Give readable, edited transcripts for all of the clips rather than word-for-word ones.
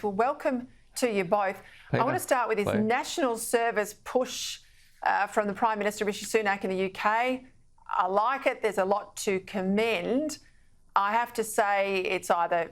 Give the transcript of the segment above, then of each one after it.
Well, welcome to you both. Peta, I want to start with this please. national service push from the Prime Minister Rishi Sunak in the UK. I like it. There's a lot to commend. I have to say it's either,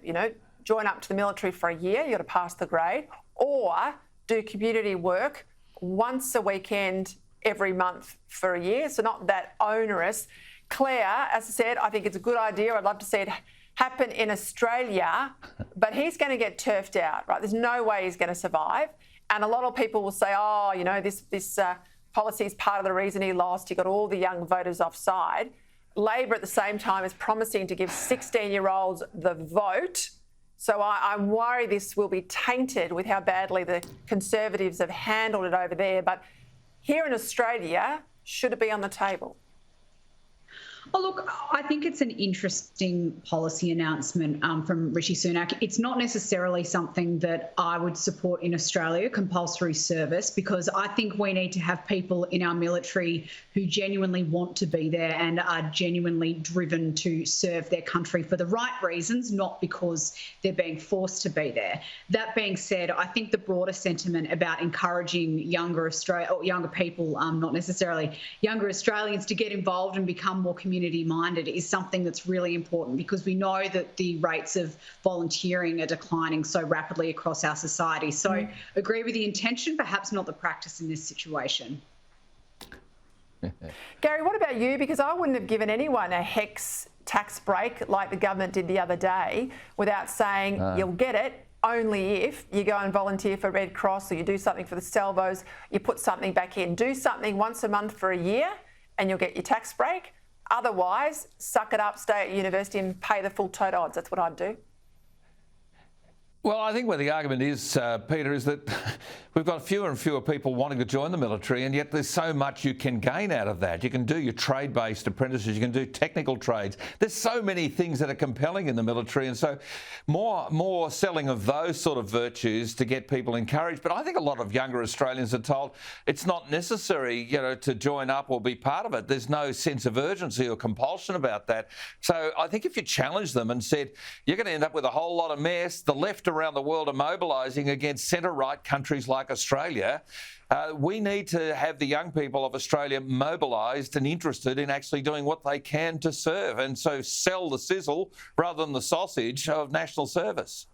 join up to the military for a year, you've got to pass the grade, or do community work once a weekend every month for a year, so not that onerous. Claire, as I said, I think it's a good idea. I'd love to see it happen in Australia, but he's going to get turfed out, right? There's no way he's going to survive. And a lot of people will say, this policy is part of the reason he lost. He got all the young voters offside. Labor at the same time is promising to give 16-year-olds the vote. So I'm worried this will be tainted with how badly the Conservatives have handled it over there. But here in Australia, should it be on the table? Oh, look, I think it's an interesting policy announcement from Rishi Sunak. It's not necessarily something that I would support in Australia, compulsory service, because I think we need to have people in our military who genuinely want to be there and are genuinely driven to serve their country for the right reasons, not because they're being forced to be there. That being said, I think the broader sentiment about encouraging younger people, not necessarily younger Australians, to get involved and become more community-minded is something that's really important, because we know that the rates of volunteering are declining so rapidly across our society. So agree with the intention, perhaps not the practice in this situation. Gary, what about you? Because I wouldn't have given anyone a HEX tax break like the government did the other day without saying you'll get it only if you go and volunteer for Red Cross, or you do something for the Salvos, you put something back in. Do something once a month for a year and you'll get your tax break. Otherwise, suck it up, stay at university and pay the full tote odds. That's what I'd do. Well, I think where the argument is, Peter, is that we've got fewer and fewer people wanting to join the military, and yet there's so much you can gain out of that. You can do your trade-based apprentices, you can do technical trades. There's so many things that are compelling in the military, and so more selling of those sort of virtues to get people encouraged. But I think a lot of younger Australians are told it's not necessary, to join up or be part of it. There's no sense of urgency or compulsion about that. So I think if you challenge them and said, you're going to end up with a whole lot of mess, the left around the world are mobilising against centre-right countries like Australia. We need to have the young people of Australia mobilised and interested in actually doing what they can to serve, and so sell the sizzle rather than the sausage of national service.